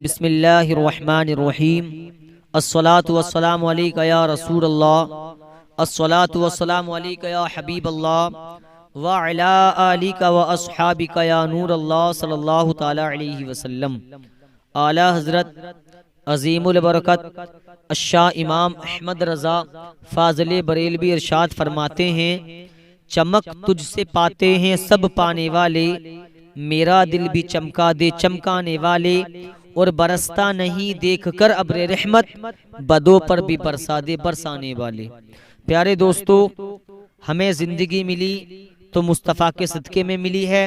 बिस्मिल्लाहिर्रहमानिर्रहीम अस्सलातु वस्सलामु अलैका या रसूल अल्लाह अस्सलातु वस्सलामु अलैका या हबीब अल्लाह व अला आलिका व अस्हाबिका या नूर अल्लाह सल्लल्लाहु ताला अलैहि वसल्लम। आला हज़रत अज़ीमुल बरकत अशाह इमाम अहमद रज़ा फाज़िल बरेलवी इरशाद फरमाते हैं, चमक तुझसे पाते हैं सब पाने वाले, मेरा दिल भी चमका दे चमकाने वाले, और बरसता नहीं देख कर अब्रे रहमत, बदों पर भी बरसा दे बरसाने वाले। प्यारे दोस्तों, हमें जिंदगी मिली तो मुस्तफ़ा के सदक़े में मिली है,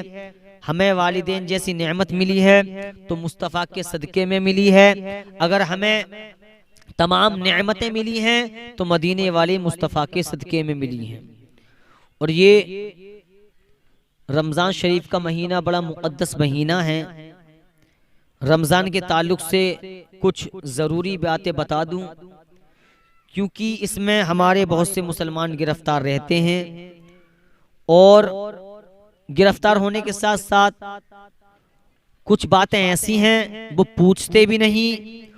हमें वालिदैन जैसी नेमत मिली है तो मुस्तफ़ा के सदक़े में मिली है। अगर हमें तमाम नेमतें मिली हैं तो मदीने वाले मुस्तफ़ा के सदक़े में मिली हैं। और ये रमज़ान शरीफ का महीना बड़ा मुक़द्दस महीना है। रमज़ान के ताल्लुक़ से कुछ ज़रूरी बातें बता दूं, क्योंकि इसमें हमारे बहुत से मुसलमान गिरफ्तार रहते हैं और गिरफ्तार होने के साथ साथ कुछ बातें ऐसी हैं वो पूछते भी नहीं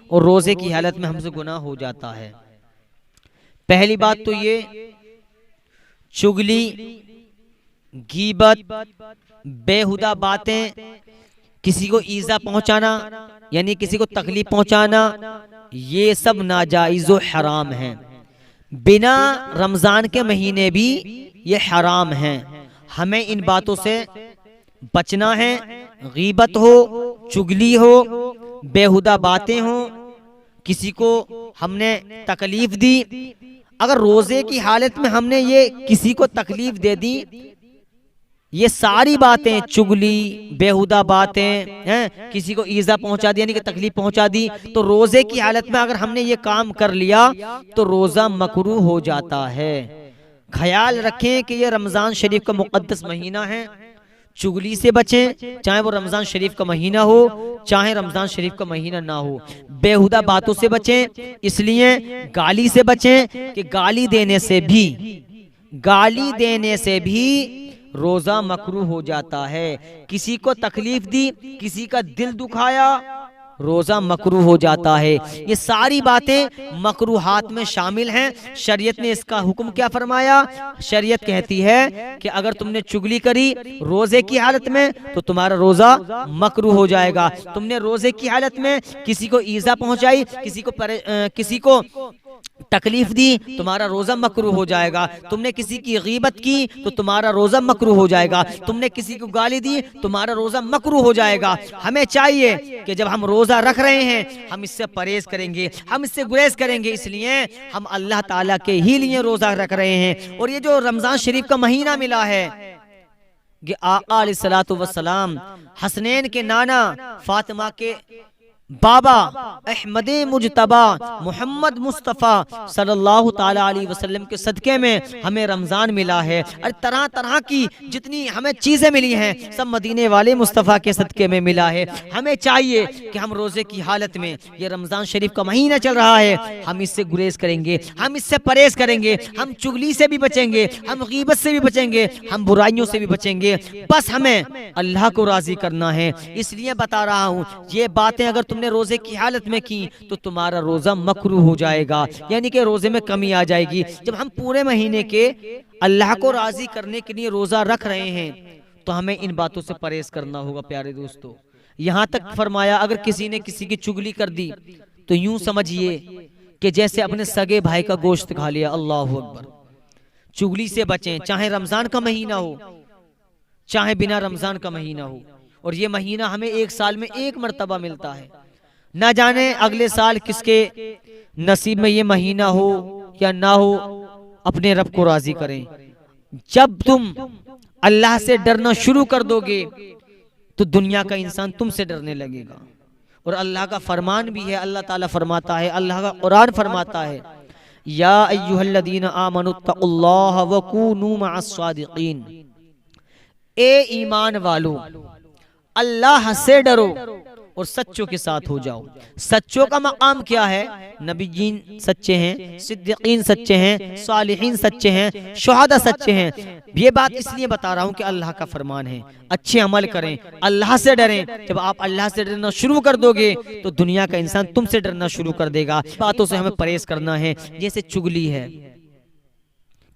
और रोज़े की हालत में हमसे गुनाह हो जाता है। पहली बात तो ये, चुगली, गीबत, बेहुदा बातें, किसी को ईज़ा पहुंचाना यानी किसी को तकलीफ पहुंचाना, ये सब नाजायज़ व हराम हैं। बिना रमज़ान के महीने भी ये हराम हैं। हमें इन बातों से बचना है। गीबत हो, चुगली हो, बेहुदा बातें हो, किसी को हमने तकलीफ दी, अगर रोज़े की हालत में हमने ये किसी को तकलीफ दे दी, ये सारी बातें, चुगली, बेहुदा बातें हैं, किसी को ईज़ा पहुंचा दी यानी कि तकलीफ पहुंचा दी, तो रोज़े की हालत में अगर हमने ये काम कर लिया तो रोज़ा मकरूह हो जाता है। ख्याल रखें कि ये रमज़ान शरीफ का मुक़द्दस महीना है। चुगली से बचें, चाहे वो रमज़ान शरीफ का महीना हो चाहे रमज़ान शरीफ का महीना ना हो। बेहुदा बातों से बचें, इसलिए गाली से बचें कि गाली देने से भी रोज़ा मकरूह हो जाता है। किसी को तकलीफ दी, किसी का दिल दुखाया, रोज़ा मकरूह हो जाता है। ये सारी बातें मकरूहात में शामिल हैं। शरीयत ने इसका हुक्म क्या फरमाया? शरीयत कहती है कि अगर तुमने चुगली करी रोज़े की हालत में तो तुम्हारा रोज़ा मकरूह हो जाएगा। तुमने रोज़े की हालत में किसी को ईज़ा पहुंचाई, किसी को तकलीफ दी, तुम्हारा रोज़ा मकरूह हो जाएगा। तुमने किसी की गीबत की तो तुम्हारा रोज़ा मकरूह हो जाएगा। तुमने किसी को गाली दी, तुम्हारा रोज़ा मकरूह हो जाएगा। हमें चाहिए कि जब हम रोज़ा रख रहे हैं हम इससे परहेज करेंगे, हम इससे गुरेज करेंगे, इसलिए हम अल्लाह ताला के ही लिए रोज़ा रख रहे हैं। और ये जो रमज़ान शरीफ का महीना मिला है, कि आका अलैहिस्सलातु वस्सलाम हसनैन के नाना, फातिमा के बाबा, अहमद मुजतबा मोहम्मद मुस्तफ़ा सल्लल्लाहु ताला अलैहि वसल्लम के सदक़े में हमें रमज़ान मिला है। और तरह तरह की जितनी हमें चीज़ें मिली हैं सब मदीने वाले मुस्तफ़ा के सदक़े में मिला है। हमें चाहिए कि हम रोज़े की हालत में, ये रमज़ान शरीफ का महीना चल रहा है, हम इससे गुरेज करेंगे, हम इससे परहेज करेंगे, हम चुगली से भी बचेंगे, हम गीबत से भी बचेंगे, हम बुराइयों से भी बचेंगे। बस हमें अल्लाह को राज़ी करना है। इसलिए बता रहा हूँ, ये बातें अगर तुमने रोजे की हालत में की तो तुम्हारा रोजा मकरूह हो जाएगा, यानी कि रोजे में कमी आ जाएगी। जब हम पूरे महीने के अल्लाह को राजी करने के लिए रोजा रख रहे हैं तो हमें इन बातों से परहेज करना होगा। प्यारे दोस्तों, यहाँ तक फरमाया अगर किसी ने किसी की चुगली कर दी तो यूं समझिए कि जैसे अपने सगे भाई का गोश्त खा लिया। अल्लाहु अकबर। चुगली से बचें, चाहे रमजान का महीना हो चाहे बिना रमजान का महीना हो। और ये महीना हमें एक साल में एक मर्तबा मिलता है। ना जाने अगले साल किसके नसीब में ये महीना हो या ना हो। अपने रब को राजी करें। जब तुम अल्लाह से डरना शुरू कर दोगे तो दुनिया का इंसान तुमसे डरने लगेगा। और अल्लाह का फरमान भी है, अल्लाह ताला फरमाता है, अल्लाह का कुरान फरमाता है, या अय्युहल्लज़ीना आमनुत्तकुल्लाह वकूनू मअस्सादिकीन। ए ईमान वालो, अल्लाह से डरो और सच्चों के साथ हो जाओ। सच्चों का मकाम क्या है? नबीयीन सच्चे हैं, सिद्दीकीन सच्चे हैं, सालिहीन सच्चे हैं, शुहदा सच्चे हैं। ये बात इसलिए बता रहा हूँ कि अल्लाह का फरमान है, अच्छे अमल करें, अल्लाह से डरें। जब आप अल्लाह से डरना शुरू कर दोगे तो दुनिया का इंसान तुमसे डरना शुरू कर देगा। बातों से हमें परहेज करना है। जैसे चुगली है,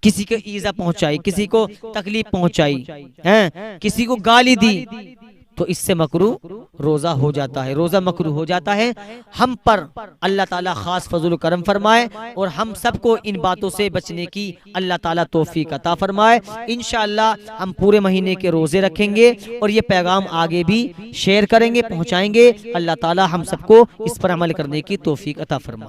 किसी को ईजा पहुंचाई, किसी को तकलीफ पहुंचाई है, किसी को गाली दी, तो इससे मकरूह रोजा हो जाता है, रोजा मकरूह हो जाता है। हम पर अल्लाह ताला खास फजल करम फरमाए और हम सबको इन बातों से बचने की अल्लाह ताला तौफीक अता फरमाए। इंशाअल्लाह हम पूरे महीने के रोजे रखेंगे और ये पैगाम आगे भी शेयर करेंगे, पहुंचाएंगे। अल्लाह ताला हम सबको इस पर अमल करने की तौफीक अता फरमाए।